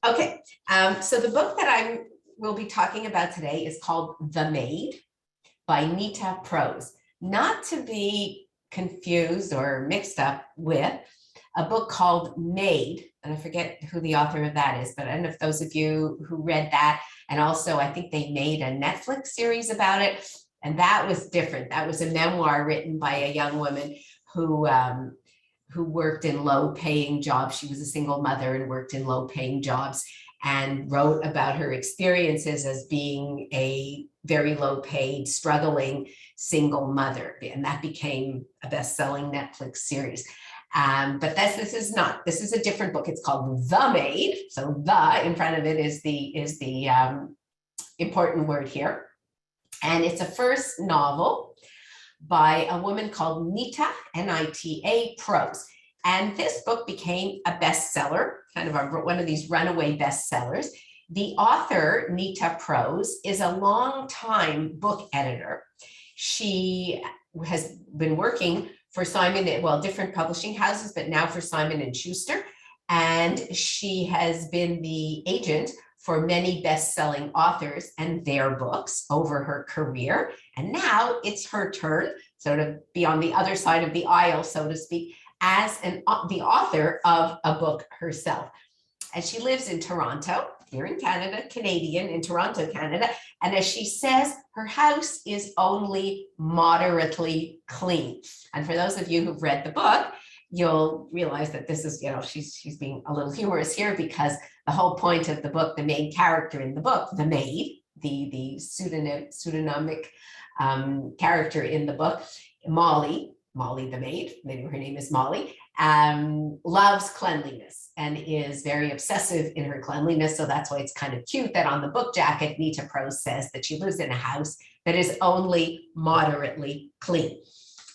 Okay, so the book that I will be talking about today is called The Maid by Nita Prose, not to be confused or mixed up with a book called Maid, and I forget who the author of that is, but I don't know if those of you who read that, and also I think they made a Netflix series about it, and that was different. That was a memoir written by a young woman who worked in low-paying jobs. She was a single mother and worked in low-paying jobs and wrote about her experiences as being a very low-paid, struggling single mother. And that became a best-selling Netflix series. But this is a different book. It's called The Maid. So the in front of it is the important word here. And it's a first novel by a woman called Nita, N-I-T-A, Prose. And this book became a bestseller, kind of one of these runaway bestsellers. The author, Nita Prose, is a long-time book editor. She has been working for different publishing houses, but now for Simon & Schuster. And she has been the agent for many best-selling authors and their books over her career. And now it's her turn, sort of be on the other side of the aisle, so to speak, as the author of a book herself. And she lives in Toronto, here in Canada, Canadian, in Toronto, Canada. And as she says, her house is only moderately clean. And for those of you who've read the book, you'll realize that this is, she's being a little humorous here, because the whole point of the book, the main character in the book, the maid, the pseudonymic character in the book, Molly the maid, maybe her name is Molly, loves cleanliness and is very obsessive in her cleanliness. So that's why it's kind of cute that on the book jacket, Nita Prose says that she lives in a house that is only moderately clean.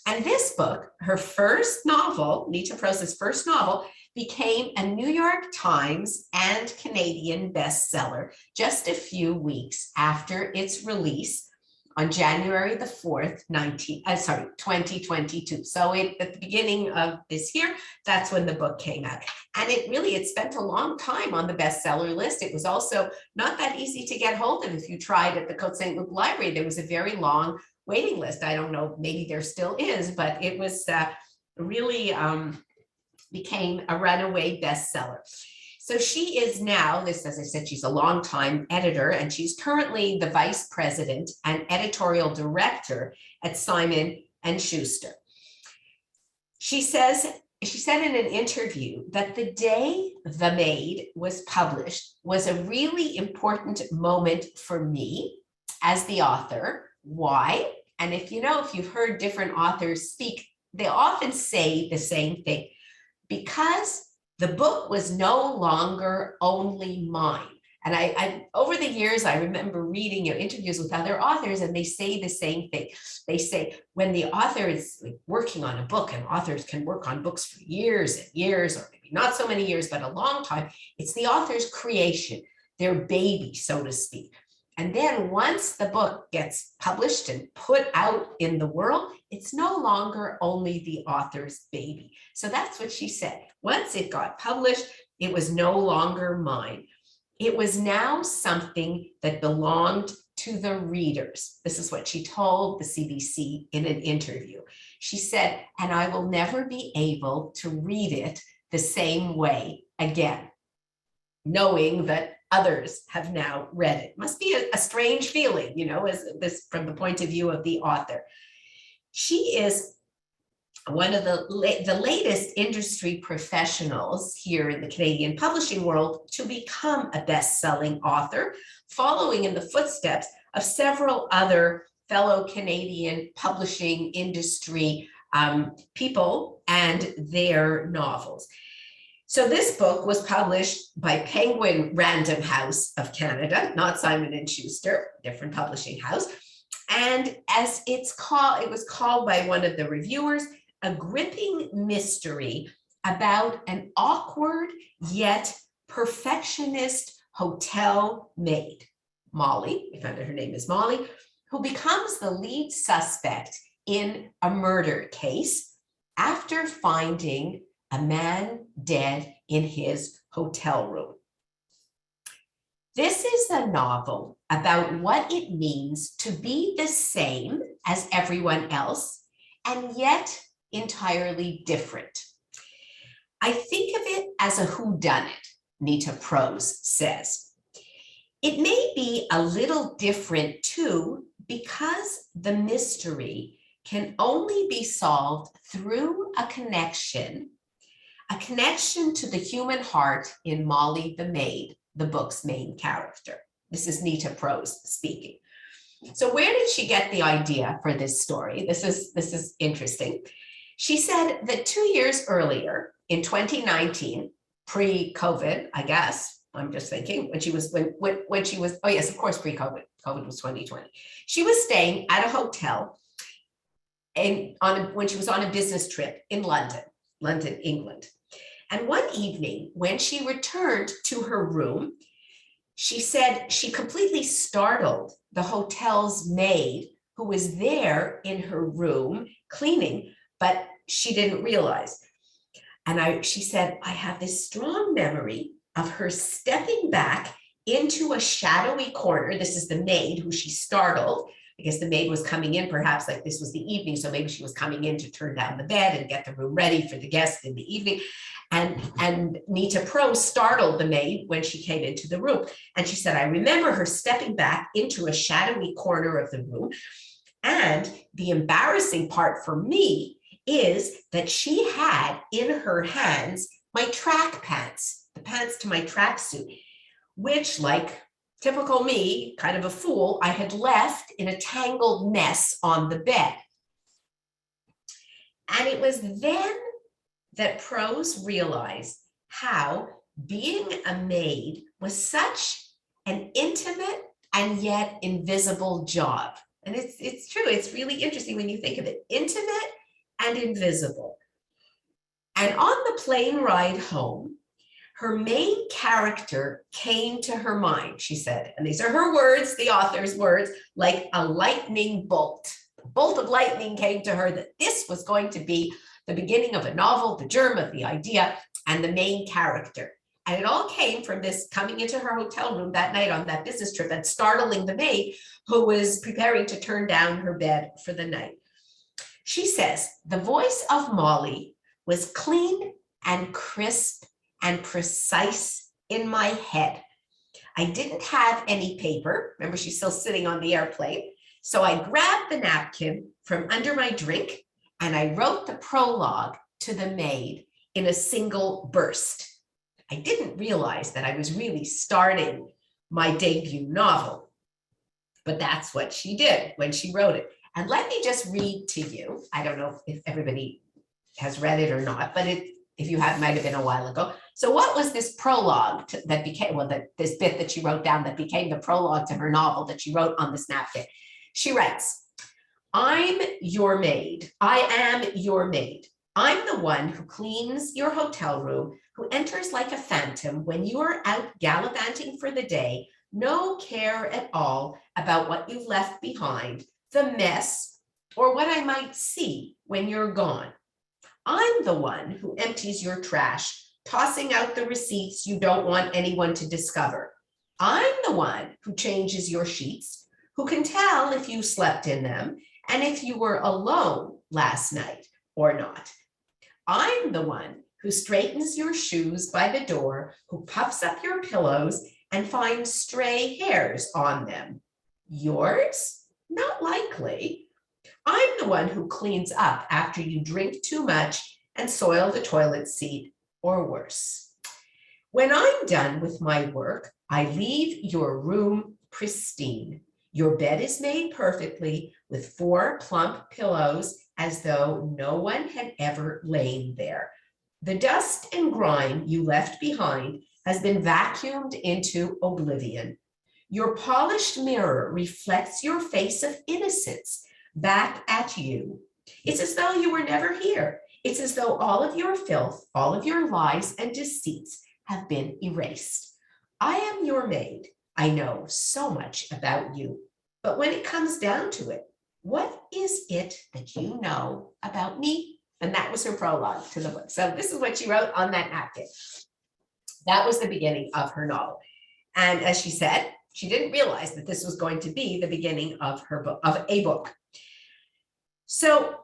And this book, her first novel, Nita Prose's first novel, became a New York Times and Canadian bestseller just a few weeks after its release on January the 4th, 2022. So at the beginning of this year, that's when the book came out. And it spent a long time on the bestseller list. It was also not that easy to get hold of. If you tried at the Cote-Saint-Luc library, there was a very long waiting list. I don't know, maybe there still is, but it was really became a runaway bestseller. So she is now, as I said, she's a longtime editor, and she's currently the vice president and editorial director at Simon & Schuster. She said in an interview that the day The Maid was published was a really important moment for me as the author. Why? And if you've heard different authors speak, they often say the same thing. Because the book was no longer only mine. And I over the years, I remember reading interviews with other authors, and they say the same thing. They say when the author is working on a book, and authors can work on books for years and years, or maybe not so many years, but a long time, it's the author's creation, their baby, so to speak. And then once the book gets published and put out in the world, it's no longer only the author's baby. So that's what she said. Once it got published, it was no longer mine. It was now something that belonged to the readers. This is what she told the CBC in an interview. She said, and I will never be able to read it the same way again, knowing that others have now read it. Must be a strange feeling, as this from the point of view of the author. She is one of the latest industry professionals here in the Canadian publishing world to become a best-selling author, following in the footsteps of several other fellow Canadian publishing industry people and their novels. So this book was published by Penguin Random House of Canada, not Simon & Schuster, different publishing house. And as it was called by one of the reviewers, a gripping mystery about an awkward yet perfectionist hotel maid, Molly, we found out her name is Molly, who becomes the lead suspect in a murder case after finding a man dead in his hotel room. This is a novel about what it means to be the same as everyone else and yet entirely different. I think of it as a whodunit, Nita Prose says. It may be a little different too, because the mystery can only be solved through a connection to the human heart in Molly the Maid, the book's main character. This is Nita Prose speaking. So where did she get the idea for this story? This is interesting. She said that 2 years earlier, in 2019, pre-COVID, I guess, I'm just thinking, when she was, oh yes, of course, pre-COVID, COVID was 2020. She was staying at a hotel when she was on a business trip in London, England. And one evening, when she returned to her room, she said she completely startled the hotel's maid, who was there in her room cleaning, but she didn't realize. And she said, I have this strong memory of her stepping back into a shadowy corner. This is the maid who she startled. I guess the maid was coming in, perhaps like this was the evening, so maybe she was coming in to turn down the bed and get the room ready for the guests in the evening. And Nita Prose startled the maid when she came into the room. And she said, I remember her stepping back into a shadowy corner of the room. And the embarrassing part for me is that she had in her hands my track pants, the pants to my tracksuit, which, like typical me, kind of a fool, I had left in a tangled mess on the bed. And it was then that Prose realized how being a maid was such an intimate and yet invisible job. And it's true, it's really interesting when you think of it, intimate and invisible. And on the plane ride home, her main character came to her mind, she said, and these are her words, the author's words, like a lightning bolt. A bolt of lightning came to her that this was going to be the beginning of a novel, the germ of the idea, and the main character. And it all came from this coming into her hotel room that night on that business trip and startling the maid who was preparing to turn down her bed for the night. She says, the voice of Molly was clean and crisp and precise in my head. I didn't have any paper. Remember, she's still sitting on the airplane. So I grabbed the napkin from under my drink and I wrote the prologue to the Maid in a single burst. I didn't realize that I was really starting my debut novel, but that's what she did when she wrote it. And let me just read to you. I don't know if everybody has read it or not, but if you have, might have been a while ago. So what was this prologue that became, well, this bit that she wrote down that became the prologue to her novel that she wrote on this napkin? She writes, I'm your maid. I am your maid. I'm the one who cleans your hotel room, who enters like a phantom when you are out gallivanting for the day, no care at all about what you've left behind, the mess, or what I might see when you're gone. I'm the one who empties your trash, tossing out the receipts you don't want anyone to discover. I'm the one who changes your sheets, who can tell if you slept in them and if you were alone last night or not. I'm the one who straightens your shoes by the door, who puffs up your pillows and finds stray hairs on them. Yours? Not likely. I'm the one who cleans up after you drink too much and soil the toilet seat, or worse. When I'm done with my work, I leave your room pristine. Your bed is made perfectly with 4 plump pillows as though no one had ever lain there. The dust and grime you left behind has been vacuumed into oblivion. Your polished mirror reflects your face of innocence back at you. It's as though you were never here. It's as though all of your filth, all of your lies and deceits have been erased. I am your maid. I know so much about you. But when it comes down to it, what is it that you know about me? And that was her prologue to the book. So this is what she wrote on that napkin. That was the beginning of her novel. And as she said, she didn't realize that this was going to be the beginning of her book, of a book. So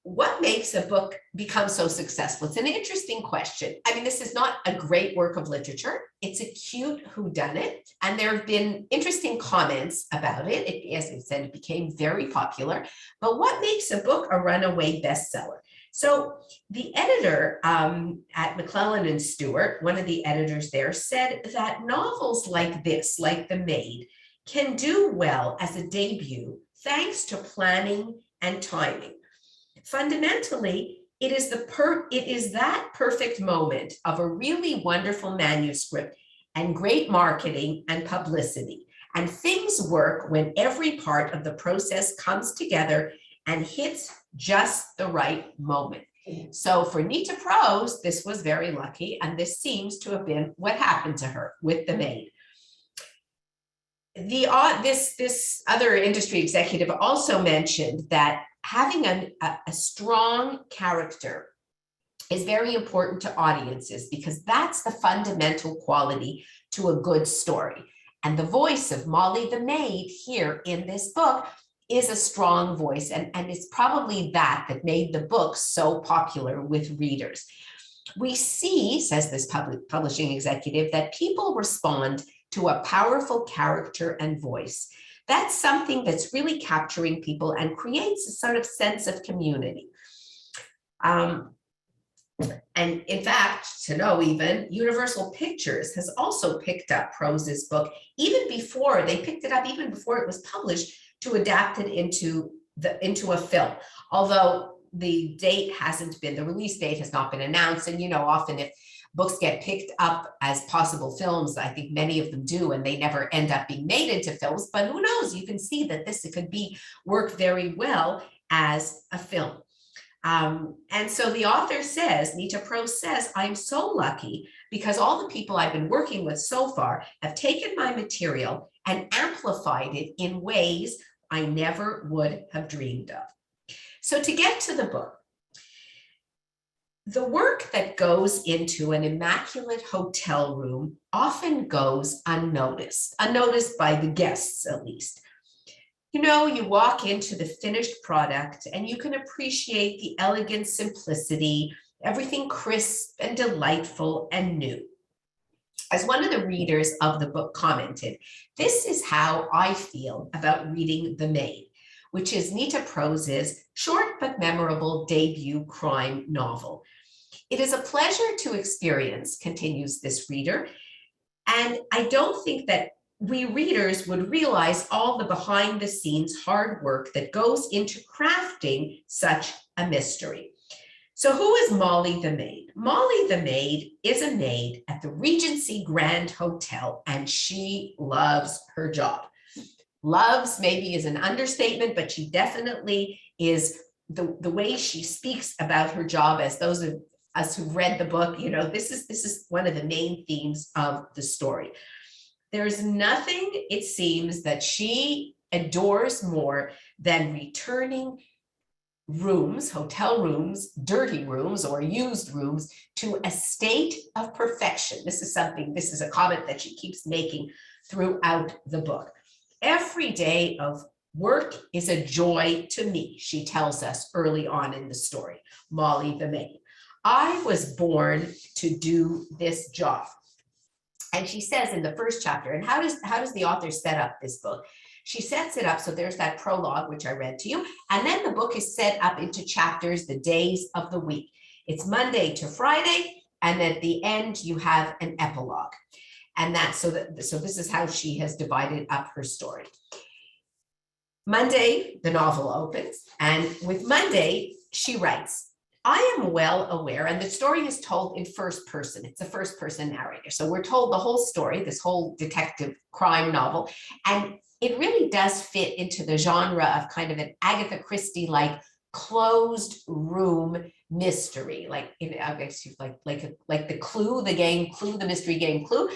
what makes a book become so successful? It's an interesting question. I mean, this is not a great work of literature. It's a cute whodunit, and there have been interesting comments about it. As I said, it became very popular. But what makes a book a runaway bestseller? So the editor at McClellan and Stewart, one of the editors there, said that novels like this, like The Maid, can do well as a debut thanks to planning and timing. Fundamentally, it is that perfect moment of a really wonderful manuscript and great marketing and publicity. And things work when every part of the process comes together and hits just the right moment. So for Nita Prose, this was very lucky, and this seems to have been what happened to her with The Maid. This other industry executive also mentioned that having a strong character is very important to audiences, because that's the fundamental quality to a good story. And the voice of Molly the Maid here in this book is a strong voice, and it's probably that made the book so popular with readers. We see, says this publishing executive, that people respond to a powerful character and voice. That's something that's really capturing people and creates a sort of sense of community. And in fact, to know even, Universal Pictures has also picked up Prose's book even before it was published, to adapt it into a film. Although the release date has not been announced. And often if books get picked up as possible films, I think many of them do, and they never end up being made into films, but who knows, you can see that this could work very well as a film. And so the author says, Nita Prose says, I'm so lucky because all the people I've been working with so far have taken my material and amplified it in ways I never would have dreamed of. So to get to the book, the work that goes into an immaculate hotel room often goes unnoticed by the guests at least. You walk into the finished product and you can appreciate the elegant simplicity, everything crisp and delightful and new. As one of the readers of the book commented, this is how I feel about reading The Maid, which is Nita Prose's short but memorable debut crime novel. It is a pleasure to experience, continues this reader, and I don't think that we readers would realize all the behind-the-scenes hard work that goes into crafting such a mystery. So who is Molly the Maid? Molly the Maid is a maid at the Regency Grand Hotel, and she loves her job. Loves maybe is an understatement, but she definitely is. The way she speaks about her job, as those of us who've read the book, this is one of the main themes of the story. There's nothing, it seems, that she adores more than returning rooms, hotel rooms, dirty rooms or used rooms, to a state of perfection. This is a comment that she keeps making throughout the book. Every day of work is a joy to me, she tells us early on in the story, Molly the Maid. I was born to do this job. And she says in the first chapter, and how does the author set up this book? She sets it up, so there's that prologue, which I read to you, and then the book is set up into chapters, the days of the week. It's Monday to Friday, and at the end you have an epilogue. And so this is how she has divided up her story. Monday, the novel opens, and with Monday, she writes, I am well aware, and the story is told in first person. It's a first person narrator. So we're told the whole story, this whole detective crime novel, and it really does fit into the genre of kind of an Agatha Christie-like closed room mystery, like the Clue, the game Clue, the mystery game Clue.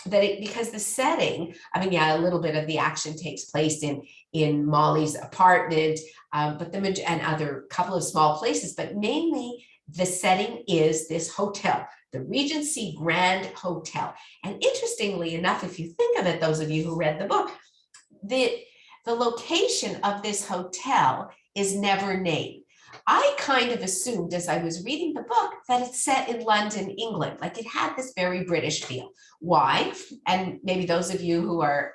Because the setting, a little bit of the action takes place in Molly's apartment, and other couple of small places, but mainly the setting is this hotel, the Regency Grand Hotel. And interestingly enough, if you think of it, those of you who read the book, the location of this hotel is never named. I kind of assumed as I was reading the book that it's set in London, England, like it had this very British feel. Why? And maybe those of you who are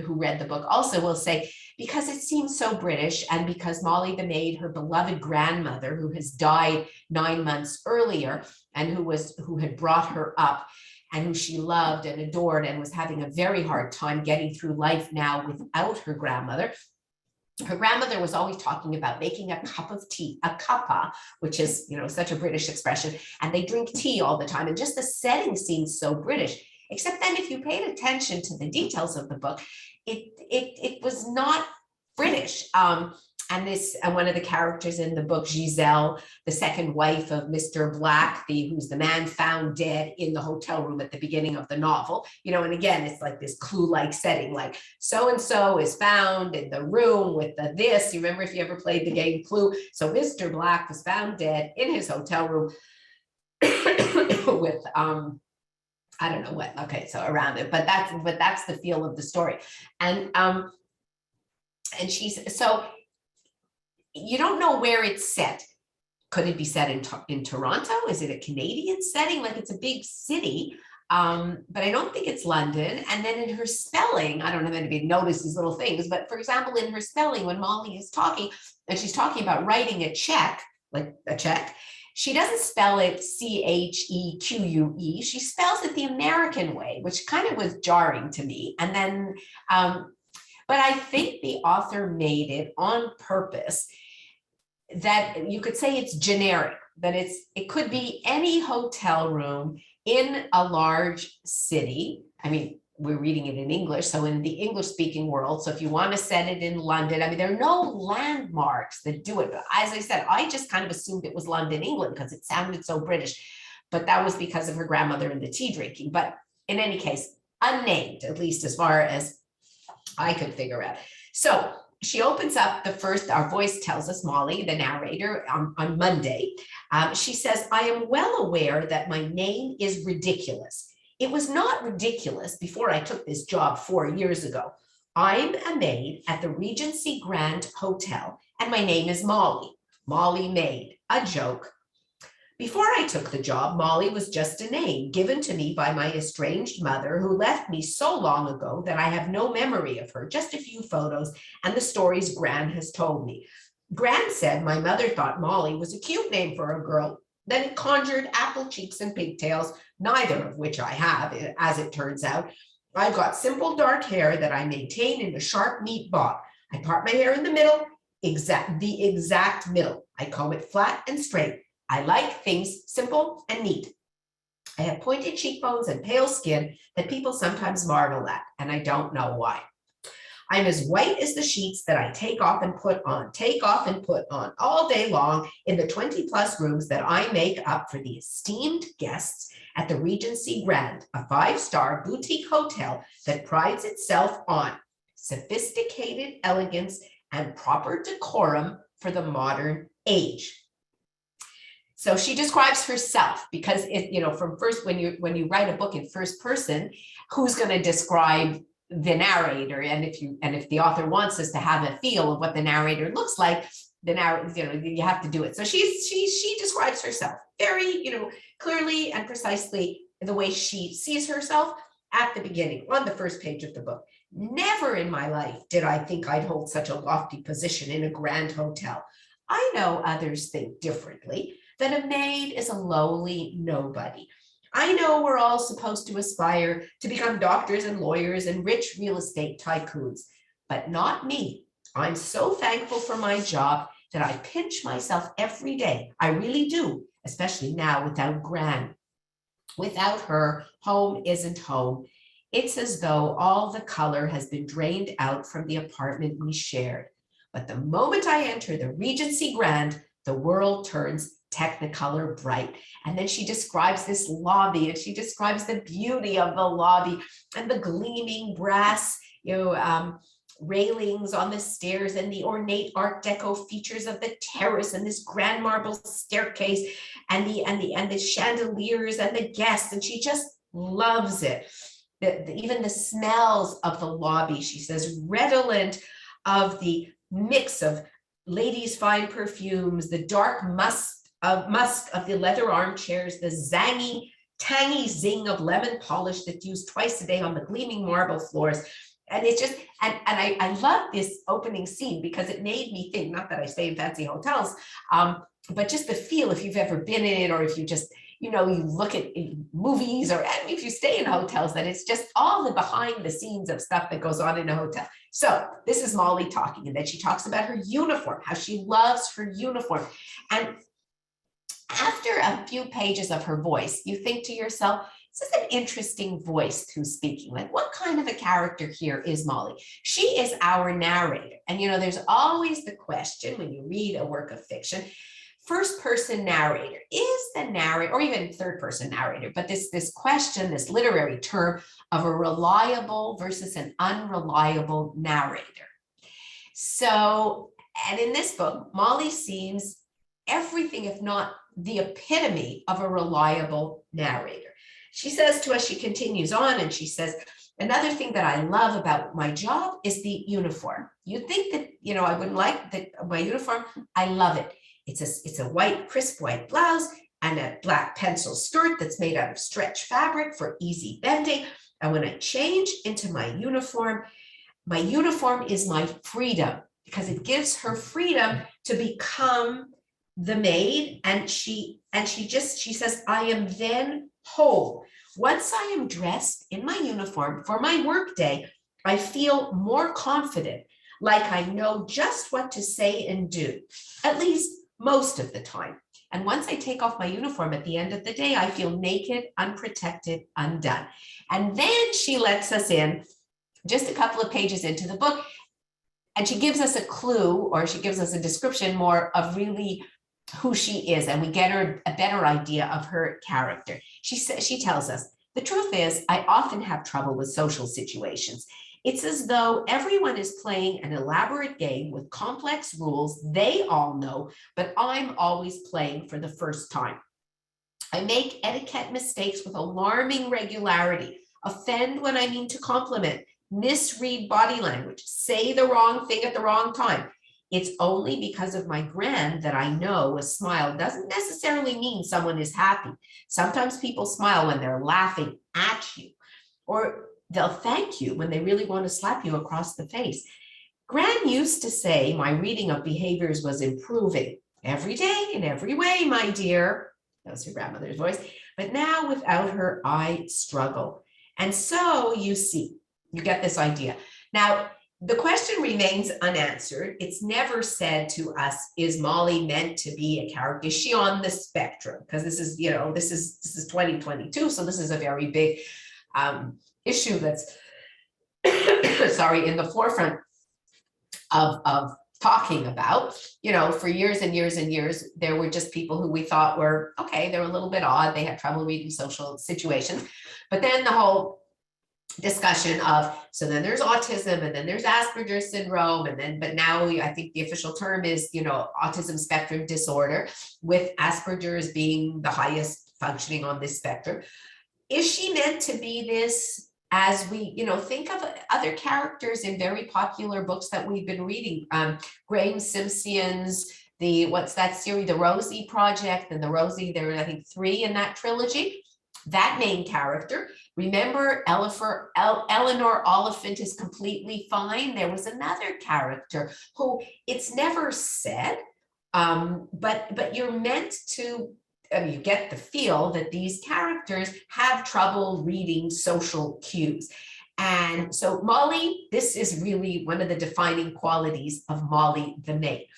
who read the book also will say, because it seems so British, and because Molly the maid, her beloved grandmother, who has died 9 months earlier, and who had brought her up, and who she loved and adored, and was having a very hard time getting through life now without her grandmother. Her grandmother was always talking about making a cup of tea, a cuppa, which is, you know, such a British expression, and they drink tea all the time. And just the setting seems so British, except then if you paid attention to the details of the book, it was not British. And one of the characters in the book, Giselle, the second wife of Mr. Black, who's the man found dead in the hotel room at the beginning of the novel, you know, and again, it's like this Clue-like setting, like so-and-so is found in the room with the this. You remember if you ever played the game Clue? So Mr. Black was found dead in his hotel room with, I don't know what, okay, so around it, but that's the feel of the story. And she's, so you don't know where it's set. Could it be set in Toronto? Is it a Canadian setting? Like it's a big city, but I don't think it's London. And then in her spelling, I don't know if anybody noticed these little things, but for example, in her spelling, when Molly is talking, and she's talking about writing a check, like a check, she doesn't spell it CHEQUE. She spells it the American way, which kind of was jarring to me. And then, but I think the author made it on purpose, that you could say it's generic, that it could be any hotel room in a large city. I mean, we're reading it in English, so in the English speaking world. So if you want to set it in London, I mean, there are no landmarks that do it. But as I said, I just kind of assumed it was London, England, because it sounded so British, but that was because of her grandmother and the tea drinking. But in any case, unnamed, at least as far as I could figure out. So she opens up our voice tells us, Molly, the narrator, on Monday. She says, I am well aware that my name is ridiculous. It was not ridiculous before I took this job 4 years ago. I'm a maid at the Regency Grand Hotel, and my name is Molly. Molly Maid, a joke. Before I took the job, Molly was just a name given to me by my estranged mother, who left me so long ago that I have no memory of her, just a few photos and the stories Gran has told me. Gran said my mother thought Molly was a cute name for a girl, then it conjured apple cheeks and pigtails, neither of which I have, as it turns out. I've got simple dark hair that I maintain in a sharp, neat bob. I part my hair in the middle, the exact middle. I comb it flat and straight. I like things simple and neat. I have pointed cheekbones and pale skin that people sometimes marvel at, and I don't know why. I'm as white as the sheets that I take off and put on all day long in the 20+ rooms that I make up for the esteemed guests at the Regency Grand, a 5-star boutique hotel that prides itself on sophisticated elegance and proper decorum for the modern age. So she describes herself, because from first, when you write a book in first person, who's going to describe the narrator? And if the author wants us to have a feel of what the narrator looks like, you have to do it. So she describes herself very, clearly and precisely the way she sees herself at the beginning, on the first page of the book. Never in my life did I think I'd hold such a lofty position in a grand hotel. I know others think differently, that a maid is a lowly nobody. I know we're all supposed to aspire to become doctors and lawyers and rich real estate tycoons, but not me. I'm so thankful for my job that I pinch myself every day. I really do, especially now without Gran. Without her, home isn't home. It's as though all the color has been drained out from the apartment we shared. But the moment I enter the Regency Grand, the world turns Technicolor bright. And then she describes this lobby, and she describes the beauty of the lobby and the gleaming brass, railings on the stairs and the ornate Art Deco features of the terrace and this grand marble staircase and the chandeliers and the guests, and she just loves it. Even the smells of the lobby, she says, redolent of the mix of ladies' fine perfumes, the dark musk of the leather armchairs, the tangy zing of lemon polish that's used twice a day on the gleaming marble floors. And it's just, and I love this opening scene because it made me think, not that I stay in fancy hotels, but just the feel, if you've ever been in it, or if you just, you look at movies, or if you stay in hotels, that it's just all the behind the scenes of stuff that goes on in a hotel. So this is Molly talking, and then she talks about her uniform, how she loves her uniform. And after a few pages of her voice, you think to yourself, this is an interesting voice who's speaking. Like, what kind of a character here is Molly? She is our narrator. And, there's always the question when you read a work of fiction, first person narrator, is the narrator, or even third person narrator, but this question, this literary term of a reliable versus an unreliable narrator. So, and in this book, Molly seems everything, if not the epitome of a reliable narrator. She says to us, she continues on, and she says, another thing that I love about my job is the uniform. You'd think that, I wouldn't like my uniform. I love it. It's a white, crisp white blouse and a black pencil skirt that's made out of stretch fabric for easy bending. And when I change into my uniform is my freedom, because it gives her freedom to become the maid. And she says, I am then whole. Once I am dressed in my uniform for my work day, I feel more confident, like I know just what to say and do, at least most of the time. And once I take off my uniform at the end of the day, I feel naked, unprotected, undone. And then she lets us in just a couple of pages into the book, and she gives us a clue, or she gives us a description more of really who she is, and we get her a better idea of her character. She tells us, the truth is, I often have trouble with social situations. It's as though everyone is playing an elaborate game with complex rules they all know, but I'm always playing for the first time. I make etiquette mistakes with alarming regularity, offend when I mean to compliment, misread body language, say the wrong thing at the wrong time. It's only because of my grand that I know a smile doesn't necessarily mean someone is happy. Sometimes people smile when they're laughing at you, or they'll thank you when they really want to slap you across the face. Gran used to say my reading of behaviors was improving every day in every way, my dear. That was her grandmother's voice. But now without her, I struggle. And so you see, you get this idea. Now, the question remains unanswered. It's never said to us, is Molly meant to be a character? Is she on the spectrum? Because this is, this is 2022. So this is a very big issue that's, in the forefront of talking about. For years and years and years, there were just people who we thought were, okay, they're a little bit odd. They had trouble reading social situations. But then the whole discussion of, so then there's autism, and then there's Asperger's syndrome, but now I think the official term is, autism spectrum disorder, with Asperger's being the highest functioning on this spectrum. Is she meant to be this, as we, think of other characters in very popular books that we've been reading, Graham Simpson's, what's that series, the Rosie Project, and the Rosie, there are, I think, 3 in that trilogy. That main character, remember Eleanor Oliphant is completely fine. There was another character who it's never said, but you're meant to, you get the feel that these characters have trouble reading social cues. And so Molly, this is really one of the defining qualities of Molly the maid.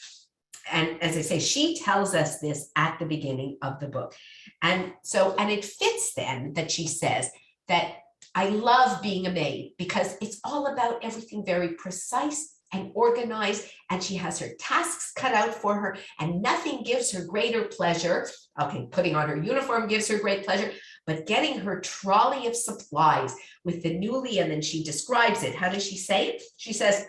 And as I say, she tells us this at the beginning of the book. And it fits then that she says that I love being a maid because it's all about everything very precise and organized, and she has her tasks cut out for her, and nothing gives her greater pleasure. Okay, putting on her uniform gives her great pleasure, but getting her trolley of supplies with the newly, and then she describes it. How does she say it? She says,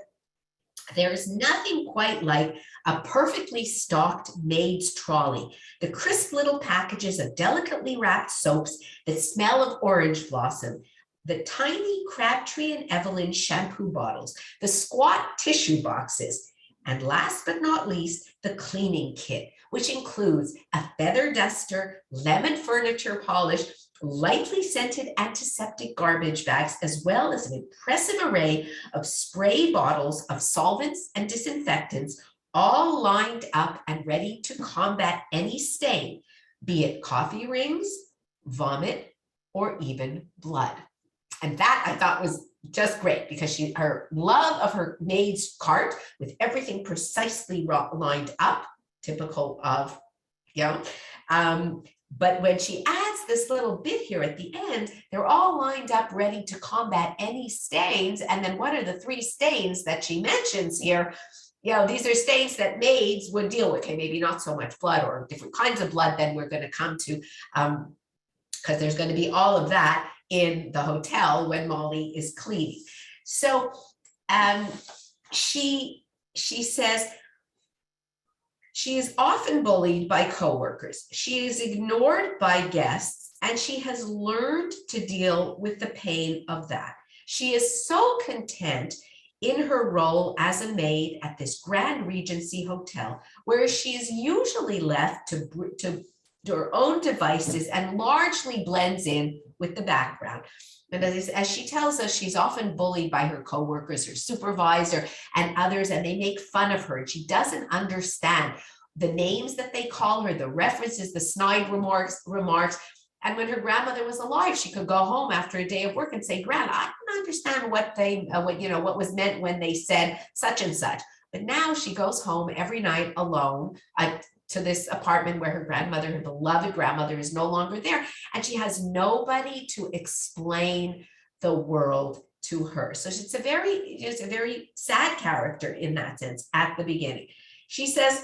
There is nothing quite like a perfectly stocked Maid's trolley. The crisp little packages of delicately wrapped soaps that smell of orange blossom, the tiny Crabtree and Evelyn shampoo bottles, the squat tissue boxes, and last but not least, the cleaning kit, which includes a feather duster, lemon furniture polish, lightly scented antiseptic garbage bags, as well as an impressive array of spray bottles of solvents and disinfectants, all lined up and ready to combat any stain, be it coffee rings, vomit, or even blood. And that I thought was just great, because her love of her maid's cart with everything precisely lined up, typical of, but when she adds this little bit here at the end, they're all lined up ready to combat any stains. And then what are the 3 stains that she mentions here? These are stains that maids would deal with. Okay, maybe not so much blood or different kinds of blood, then we're going to come to, because there's going to be all of that in the hotel when Molly is cleaning. So she says, she is often bullied by coworkers. She is ignored by guests, and she has learned to deal with the pain of that. She is so content in her role as a maid at this Grand Regency hotel, where she is usually left to her own devices and largely blends in with the background. And as she tells us, she's often bullied by her coworkers, her supervisor, and others, and they make fun of her. And she doesn't understand the names that they call her, the references, the snide remarks. And when her grandmother was alive, she could go home after a day of work and say, "Gran, I don't understand what was meant when they said such and such." But now she goes home every night alone to this apartment where her grandmother, her beloved grandmother, is no longer there. And she has nobody to explain the world to her. So it's a very sad character in that sense at the beginning. She says,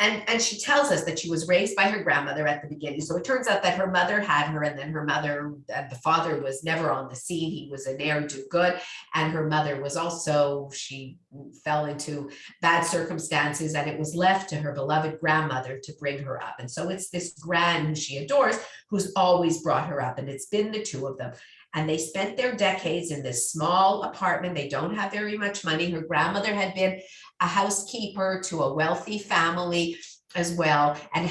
and she tells us that she was raised by her grandmother at the beginning. So it turns out that her mother had her, and then the father was never on the scene. He was a ne'er-do-good. And her mother was also, she fell into bad circumstances, and it was left to her beloved grandmother to bring her up. And so it's this Gran who she adores, who's always brought her up. And it's been the 2 of them. And they spent their decades in this small apartment. They don't have very much money. Her grandmother had been a housekeeper to a wealthy family as well, and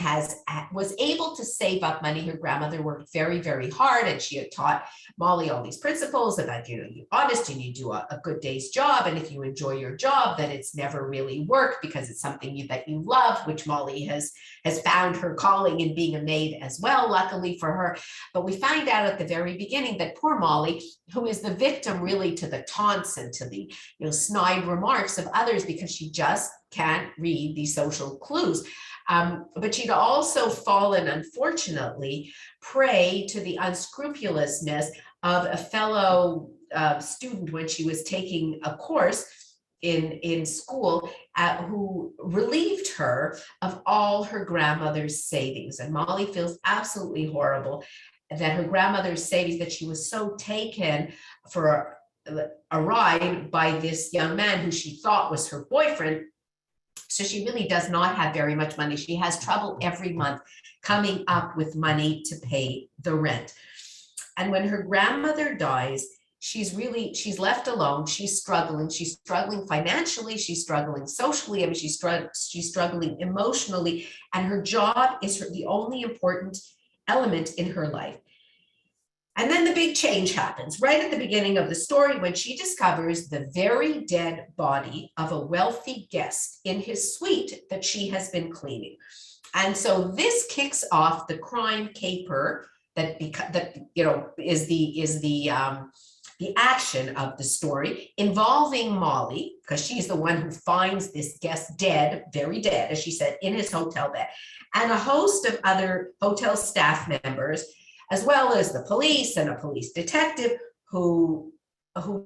was able to save up money. Her grandmother worked very, very hard, and she had taught Molly all these principles about, you're honest and you do a good day's job. And if you enjoy your job, then it's never really work because it's something that you love, which Molly has found her calling in being a maid as well, luckily for her. But we find out at the very beginning that poor Molly, who is the victim really to the taunts and to the snide remarks of others, because she just can't read these social clues. But she'd also fallen, unfortunately, prey to the unscrupulousness of a fellow student when she was taking a course in school, who relieved her of all her grandmother's savings. And Molly feels absolutely horrible that her grandmother's savings, that she was so taken for a ride by this young man who she thought was her boyfriend. So she really does not have very much money. She has trouble every month coming up with money to pay the rent. And when her grandmother dies, she's left alone. She's struggling financially. She's struggling socially. I mean, she's struggling emotionally. And her job is the only important element in her life. And then the big change happens right at the beginning of the story, when she discovers the very dead body of a wealthy guest in his suite that she has been cleaning. And so this kicks off the crime caper that is the action of the story, involving Molly, because she's the one who finds this guest dead, very dead, as she said, in his hotel bed, and a host of other hotel staff members, as well as the police and a police detective who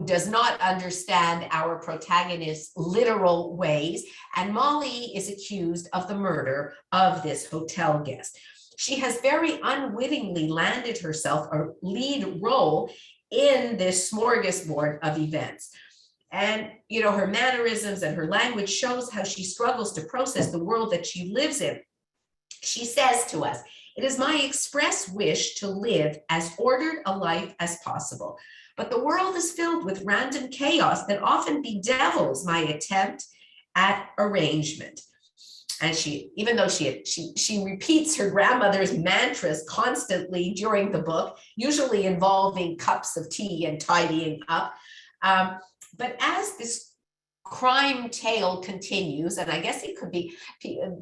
does not understand our protagonist's literal ways. And Molly is accused of the murder of this hotel guest. She has very unwittingly landed herself a lead role in this smorgasbord of events. And, her mannerisms and her language shows how she struggles to process the world that she lives in. She says to us, "It is my express wish to live as ordered a life as possible. But the world is filled with random chaos that often bedevils my attempt at arrangement." And even though she repeats her grandmother's mantras constantly during the book, usually involving cups of tea and tidying up. But as this crime tale continues, and I guess it could be,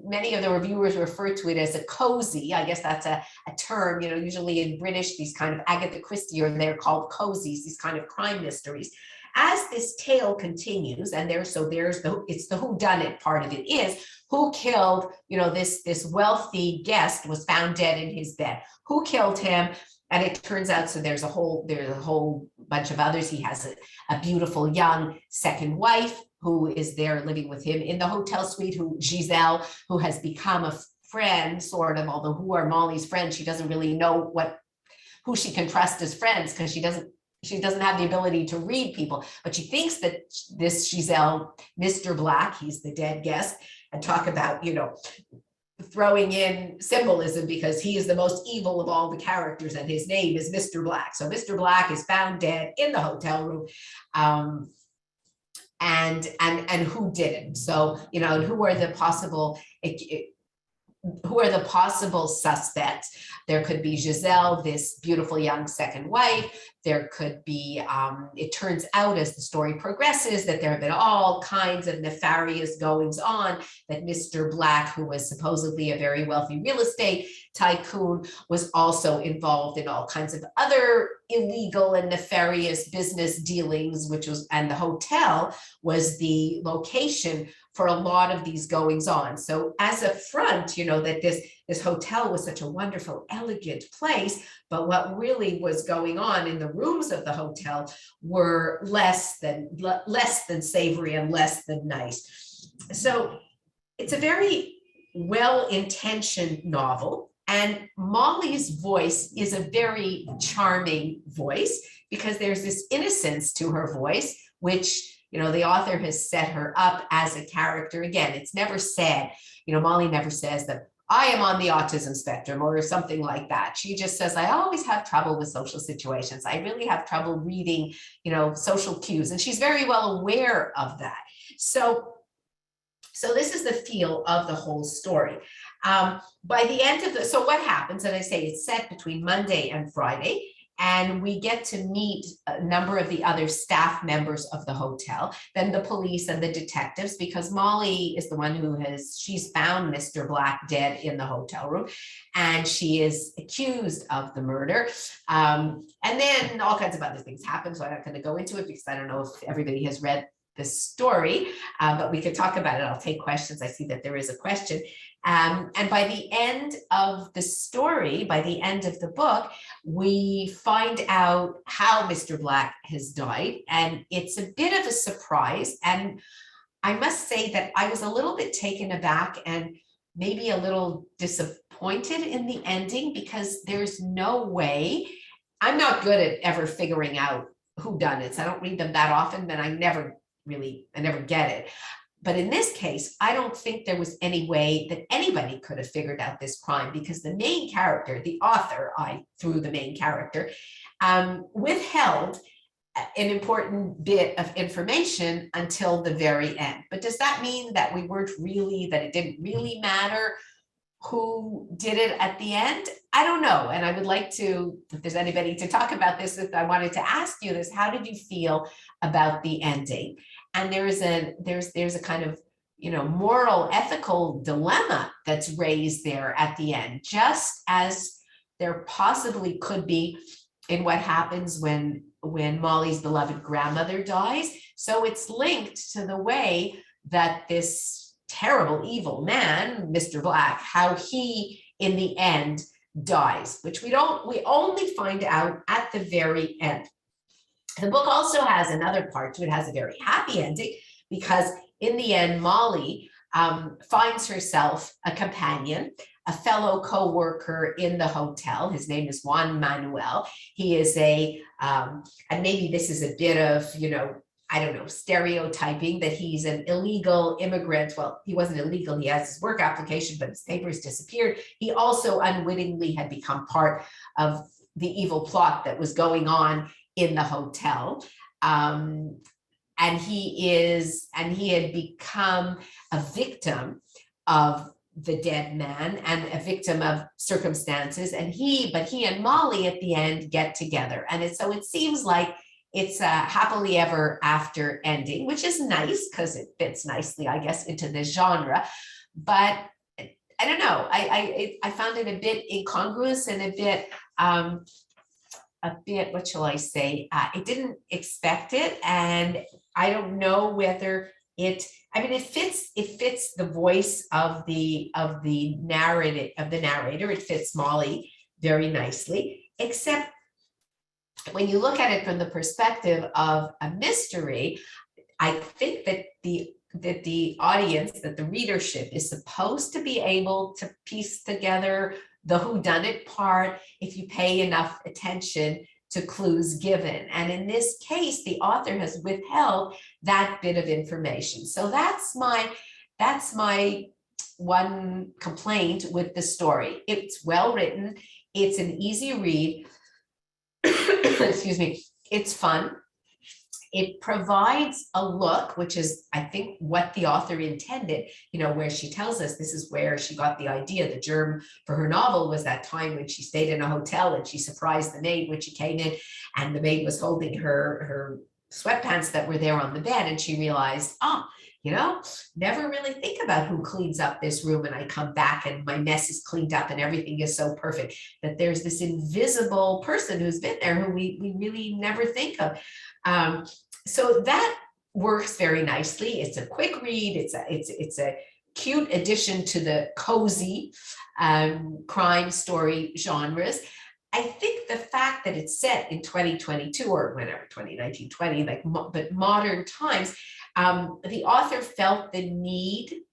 many of the reviewers refer to it as a cozy. I guess that's a term, usually in British, these kind of Agatha Christie, or they're called cozies, these kind of crime mysteries. As this tale continues, and it's the whodunit part of it is, who killed, this wealthy guest was found dead in his bed. Who killed him? And it turns out, so there's a whole bunch of others. He has a beautiful young second wife who is there living with him in the hotel suite, Giselle, who has become a friend, sort of, although who are Molly's friends, she doesn't really know who she can trust as friends, because she doesn't have the ability to read people, but she thinks that this Giselle, Mr. Black, he's the dead guest, and talk about, throwing in symbolism, because he is the most evil of all the characters and his name is Mr. Black. So Mr. Black is found dead in the hotel room. And who did it? So, and who are the possible suspects? There could be Giselle, this beautiful young second wife. There could be, it turns out as the story progresses that there have been all kinds of nefarious goings on, that Mr. Black, who was supposedly a very wealthy real estate tycoon, was also involved in all kinds of other illegal and nefarious business dealings, and the hotel was the location for a lot of these goings on. So as a front, that this hotel was such a wonderful, elegant place, but what really was going on in the rooms of the hotel were less than savory and less than nice. So it's a very well-intentioned novel, and Molly's voice is a very charming voice, because there's this innocence to her voice, which the author has set her up as a character. Again, it's never said, Molly never says that I am on the autism spectrum or something like that. She just says, I always have trouble with social situations. I really have trouble reading, social cues. And she's very well aware of that. So this is the feel of the whole story. By the end of so what happens, and I say it's set between Monday and Friday, and we get to meet a number of the other staff members of the hotel, then the police and the detectives, because Molly is the one she's found Mr. Black dead in the hotel room, and she is accused of the murder. And then all kinds of other things happen, so I'm not going to go into it, because I don't know if everybody has read this story, but we could talk about it. I'll take questions. I see that there is a question. And by the end of the story, by the end of the book, we find out how Mr. Black has died. And it's a bit of a surprise. And I must say that I was a little bit taken aback and maybe a little disappointed in the ending, because there's no way. I'm not good at ever figuring out whodunits. I don't read them that often, but I never get it. But in this case, I don't think there was any way that anybody could have figured out this crime, because the main character, the author, through the main character, withheld an important bit of information until the very end. But does that mean that that it didn't really matter who did it at the end? I don't know. And I would like to, if there's anybody to talk about this, if I wanted to ask you this, how did you feel about the ending? And there's a kind of, moral, ethical dilemma that's raised there at the end, just as there possibly could be in what happens when Molly's beloved grandmother dies. So it's linked to the way that this terrible, evil man, Mr. Black, how he, in the end, dies, which we only find out at the very end. The book also has another part to it. It has a very happy ending, because in the end, Molly finds herself a companion, a fellow co-worker in the hotel. His name is Juan Manuel. He is and maybe this is a bit of, I don't know, stereotyping that he's an illegal immigrant. Well, he wasn't illegal. He has his work application, but his papers disappeared. He also unwittingly had become part of the evil plot that was going on in the hotel. And he had become a victim of the dead man and a victim of circumstances. But he and Molly at the end get together. And so it seems like it's a happily ever after ending, which is nice because it fits nicely, I guess, into this genre. But I don't know, I found it a bit incongruous and a bit, what shall I say? I didn't expect it, and I don't know whether it fits the voice of the narrator. It fits Molly very nicely, except when you look at it from the perspective of a mystery, I think that the audience, that the readership is supposed to be able to piece together the whodunit part if you pay enough attention to clues given. And in this case, the author has withheld that bit of information. So that's my one complaint with the story. It's well written. It's an easy read. Excuse me. It's fun. It provides a look, which is, I think, what the author intended, where she tells us this is where she got the idea. The germ for her novel was that time when she stayed in a hotel and she surprised the maid when she came in, and the maid was holding her sweatpants that were there on the bed, and she realized, never really think about who cleans up this room, and I come back and my mess is cleaned up and everything is so perfect, that there's this invisible person who's been there who we really never think of. So that works very nicely. It's a quick read. It's a cute addition to the cozy crime story genres. I think the fact that it's set in 2022 or whenever, 2019, 20, but modern times, the author felt the need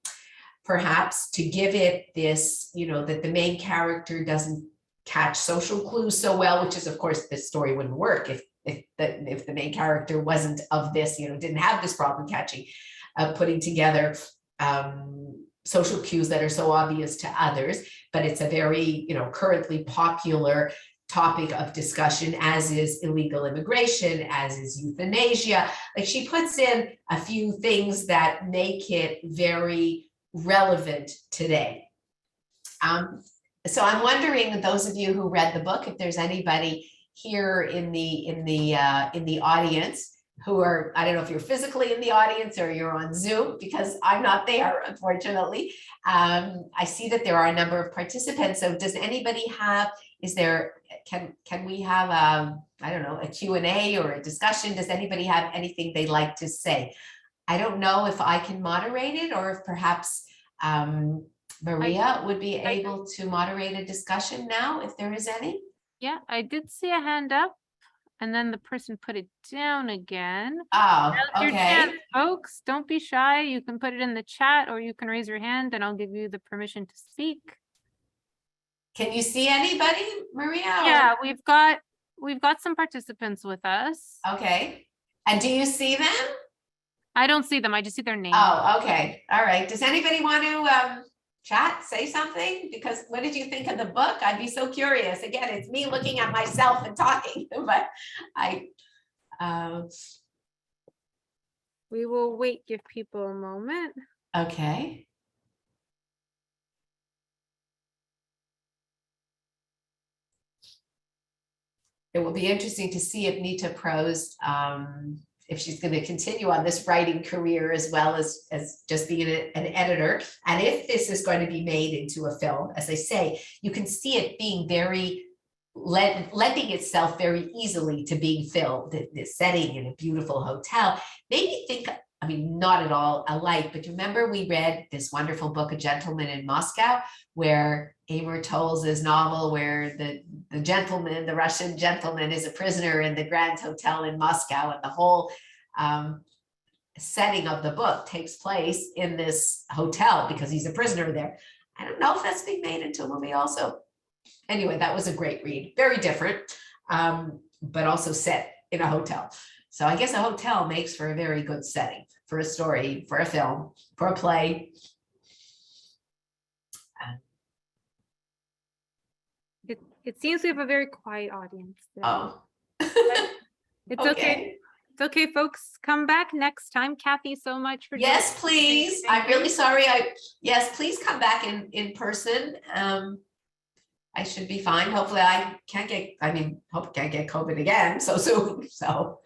perhaps to give it this, that the main character doesn't catch social clues so well, which is, of course, this story wouldn't work if the main character wasn't of this, didn't have this problem putting together social cues that are so obvious to others. But it's a very, currently popular topic of discussion, as is illegal immigration, as is euthanasia. Like, she puts in a few things that make it very relevant today. So I'm wondering, those of you who read the book, if there's anybody here in the audience who are, I don't know if you're physically in the audience or you're on Zoom, because I'm not there, unfortunately. I see that there are a number of participants. So does anybody have, can we have I don't know, a Q&A or a discussion? Does anybody have anything they'd like to say? I don't know if I can moderate it, or if perhaps Maria would be able to moderate a discussion now, if there is any. Yeah, I did see a hand up, and then the person put it down again. Oh, Now's your chance, okay. folks. Don't be shy. You can put it in the chat, or you can raise your hand and I'll give you the permission to speak. Can you see anybody, Maria? Yeah, we've got some participants with us. Okay. And do you see them? I don't see them. I just see their name. Oh, okay. All right. Does anybody want to chat, say something? Because what did you think of the book? I'd be so curious. Again, it's me looking at myself and talking, but we will wait, give people a moment. Okay. It will be interesting to see if Nita Prose, if she's going to continue on this writing career as well as just being an editor, and if this is going to be made into a film. As I say, you can see it being very lending itself very easily to being filmed, this setting in a beautiful hotel. Made me think, I mean, not at all alike, but remember we read this wonderful book, A Gentleman in Moscow, where Amor Towles' novel, where the gentleman, the Russian gentleman, is a prisoner in the Grand Hotel in Moscow, and the whole setting of the book takes place in this hotel because he's a prisoner there. I don't know if that's being made into a movie also. Anyway, that was a great read, very different, but also set in a hotel. So I guess a hotel makes for a very good setting for a story, for a film, for a play. It seems we have a very quiet audience. today. Oh. It's okay. It's okay, folks. Come back next time. Kathy, so much for Yes, joining. please. Thank I'm you. really sorry. Yes, please come back in person. I should be fine. Hopefully I hope I can't get COVID again so soon. So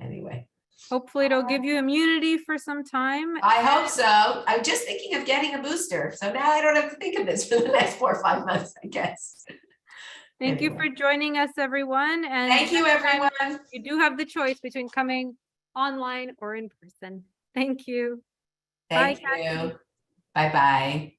anyway, Hopefully it'll give you immunity for some time. I hope so. I'm just thinking of getting a booster. So now I don't have to think of this for the next 4 or 5 months, I guess. Thank you for joining us, everyone. And Thank you, next time, everyone. you do have the choice between coming online or in person. Thank you. Thank Bye, Kathy. you. Bye-bye.